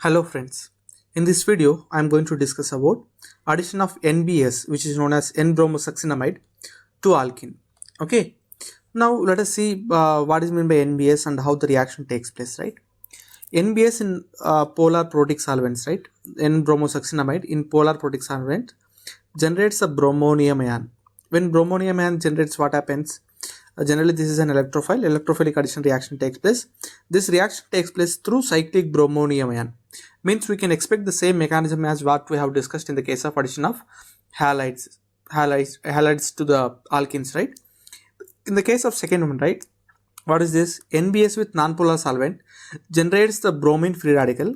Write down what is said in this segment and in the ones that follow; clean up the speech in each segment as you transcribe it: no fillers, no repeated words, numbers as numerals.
Hello friends, in this video I am going to discuss about addition of NBS, which is known as N-bromosuccinamide, to alkene. Okay, now let us see what is meant by NBS and how the reaction takes place, right? NBS in polar protic solvents, right? N-bromosuccinamide in polar protic solvent generates a bromonium ion. When bromonium ion generates, what happens? Generally this is an electrophile. Electrophilic addition reaction takes place. This reaction takes place through cyclic bromonium ion. Means we can expect the same mechanism as what we have discussed in the case of addition of halides to the alkenes, right? In the case of second one, right, what is this? NBS with nonpolar solvent generates the bromine free radical.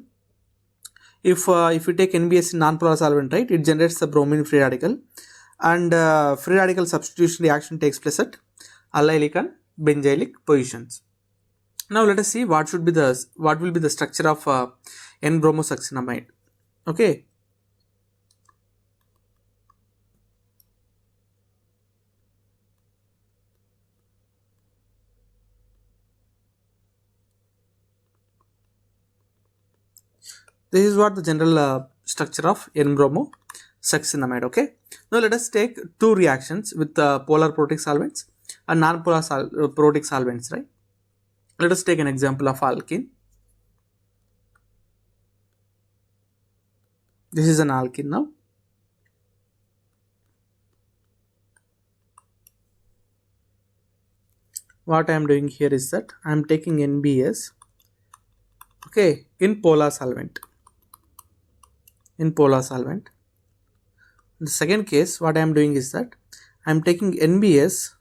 If we take NBS in nonpolar solvent, right, it generates the bromine free radical, and free radical substitution reaction takes place at allylic and benzylic positions. Now let us see what will be the structure of N-bromosuccinamide. Okay, this is what the general structure of N-bromosuccinamide. Okay, now let us take two reactions with polar protic solvents and non-polar protic solvents, right? Let us take an example of alkene. This is an alkene now. What I am doing here is that I am taking NBS, okay, in polar solvent. The second case, what I am doing is that I am taking NBS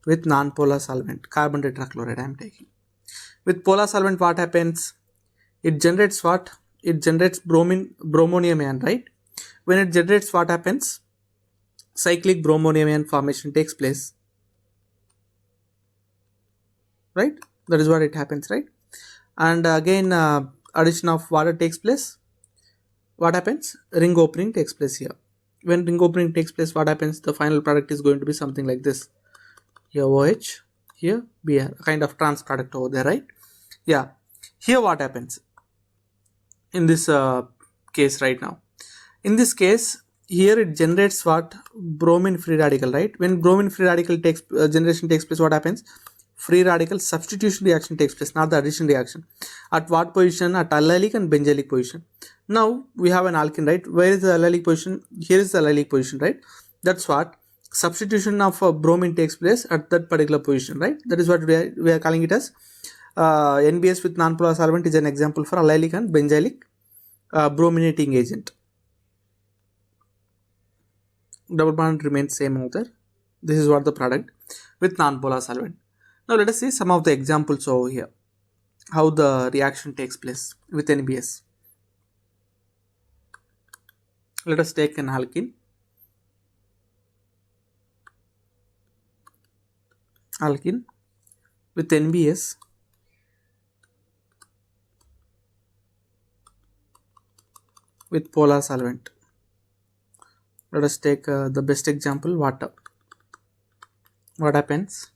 with non-polar solvent, carbon tetrachloride I am taking. With polar solvent, what happens? It generates what? It generates bromonium ion, right? When it generates, what happens? Cyclic bromonium ion formation takes place, right? That is what it happens, right? And again, addition of water takes place. What happens? Ring opening takes place here. When ring opening takes place, what happens? The final product is going to be something like this. Here OH, here Br, a kind of trans product over there, right? Yeah. Here what happens in this case right now? In this case, here it generates what? Bromine free radical, right? When bromine free radical generation takes place, what happens? Free radical substitution reaction takes place, not the addition reaction. At what position? At allylic and benzylic position. Now we have an alkene, right? Where is the allylic position? Here is the allylic position, right? That's what substitution of bromine takes place at that particular position, right? That is what we are calling it as NBS with nonpolar solvent is an example for allylic and benzylic brominating agent. Double bond remains same over there. This is what the product with nonpolar solvent. Now let us see some of the examples over here, how the reaction takes place with NBS. Let us take an alkene. With NBS with polar solvent. Let us take the best example, water. What happens?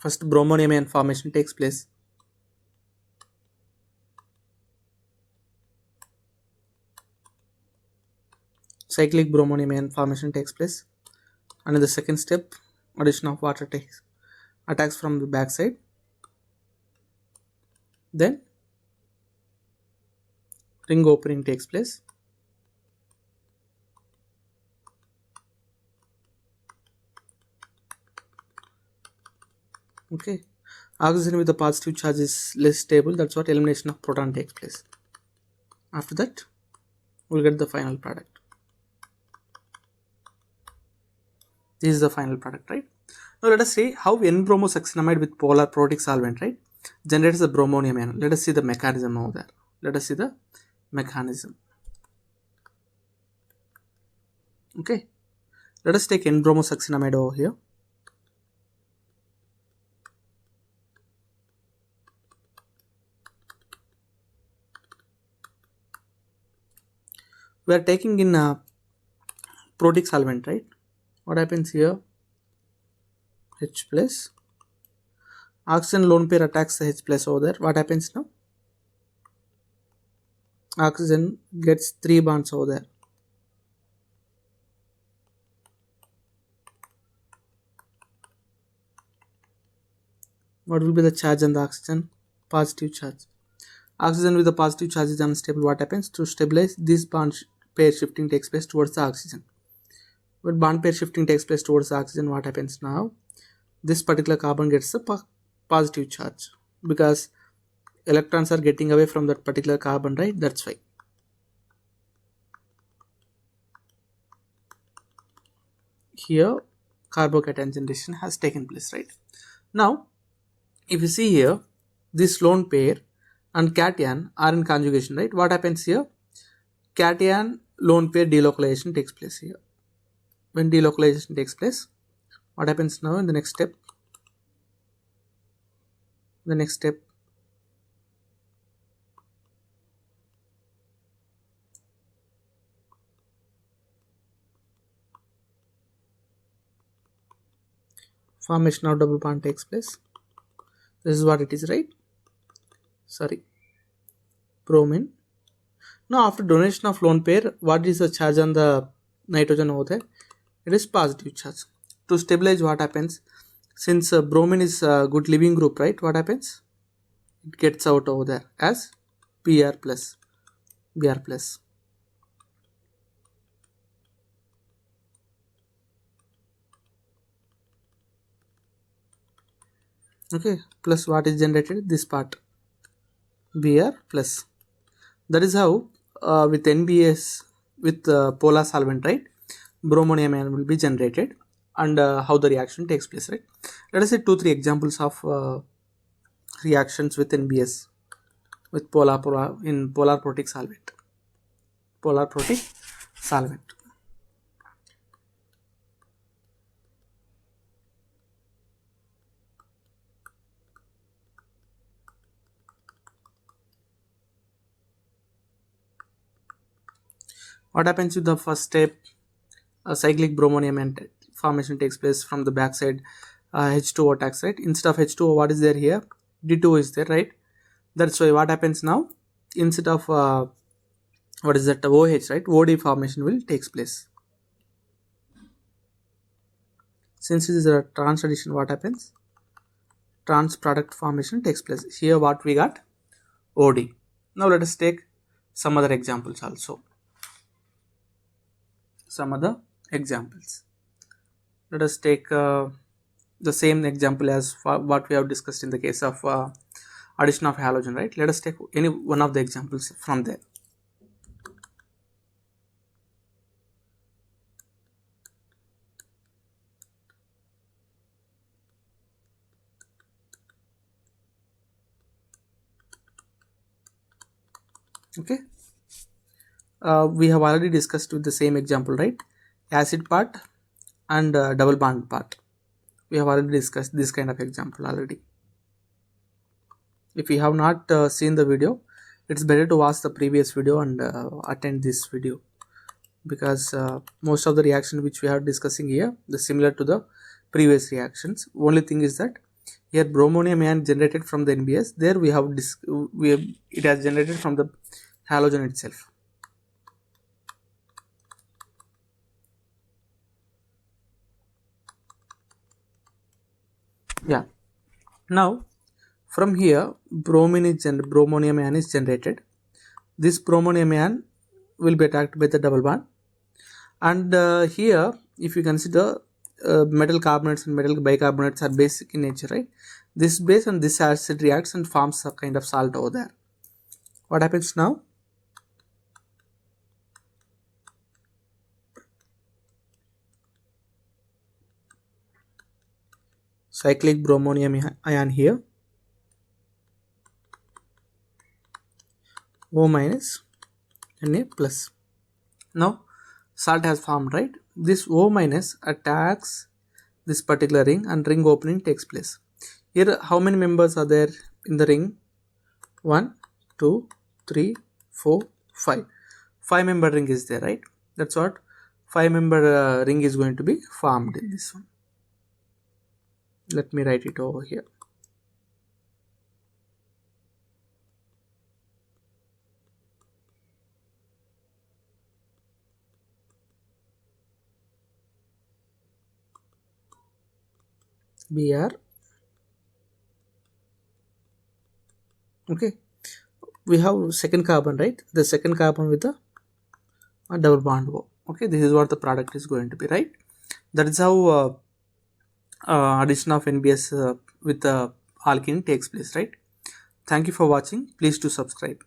First, bromonium ion formation takes place. Cyclic bromonium ion formation takes place, and in the second step, addition of water attacks from the back side. Then ring opening takes place. Okay, oxygen with the positive charge is less stable. That's what elimination of proton takes place. After that, we'll get the final product. This is the final product, right? Now let us see how N-bromosuccinamide with polar protic solvent, right, generates the bromonium ion. Let us see the mechanism over there. Okay, let us take N-bromosuccinamide over here. We are taking in protic solvent, right? What happens here? H plus. Oxygen lone pair attacks the H plus over there. What happens now? oxygen gets 3 bonds over there. What will be the charge on the oxygen? Positive charge. Oxygen with a positive charge is unstable. What happens? To stabilize, this bond pair shifting takes place towards the oxygen. When bond pair shifting takes place towards the oxygen, what happens now? This particular carbon gets a positive charge because electrons are getting away from that particular carbon, right? That's why. Here, carbocation generation has taken place, right? Now, if you see here, this lone pair and cation are in conjugation, right? What happens here? Cation lone pair delocalization takes place here. When delocalization takes place, what happens now in the next step? The next step, formation of double bond takes place. This is what it is, right? Sorry, bromine. Now, after donation of lone pair, what is the charge on the nitrogen over there? It is positive charge. To stabilize, what happens? Since bromine is a good leaving group, right? What happens? It gets out over there as Br plus. Br plus. Okay, plus what is generated? This part. Br plus. That is how with NBS with polar solvent, right? Bromonium ion will be generated, and how the reaction takes place, right? Let us say 2-3 examples of reactions with NBS with polar in polar protic solvent. Polar protic solvent. What happens with the first step? A cyclic bromonium ion formation takes place from the backside. H2O tax, right? Instead of H2O, what is there here? D2O is there, right? That's why what happens now? Instead of what is that? OH, right? OD formation will takes place. Since this is a trans addition, what happens? Trans product formation takes place. Here, what we got? OD. Now let us take some other examples also. Some other examples. Let us take the same example as what we have discussed in the case of addition of halogen, right? Let us take any one of the examples from there. Okay, we have already discussed with the same example, right? Acid part and double bond part. We have already discussed this kind of example already. If you have not seen the video, it's better to watch the previous video and attend this video, because most of the reaction which we are discussing here is similar to the previous reactions. Only thing is that here bromonium ion generated from the NBS, there we have it has generated from the halogen itself. Yeah, now from here bromonium ion is generated. This bromonium ion will be attacked by the double bond, and here if you consider metal carbonates and metal bicarbonates are basic in nature, right? This base and this acid reacts and forms a kind of salt over there. What happens now? Cyclic bromonium ion here, O minus Na plus. Now salt has formed, right? This O minus attacks this particular ring and ring opening takes place. Here how many members are there in the ring? 1, 2, 3, 4, 5. 5-member ring is there, right? That's what 5-member ring is going to be formed in this one. Let me write it over here. Br. Okay, we have second carbon, right? The second carbon with a double bond O. Okay, this is what the product is going to be, right? That is how addition of NBS with the alkene takes place, right? Thank you for watching. Please do subscribe.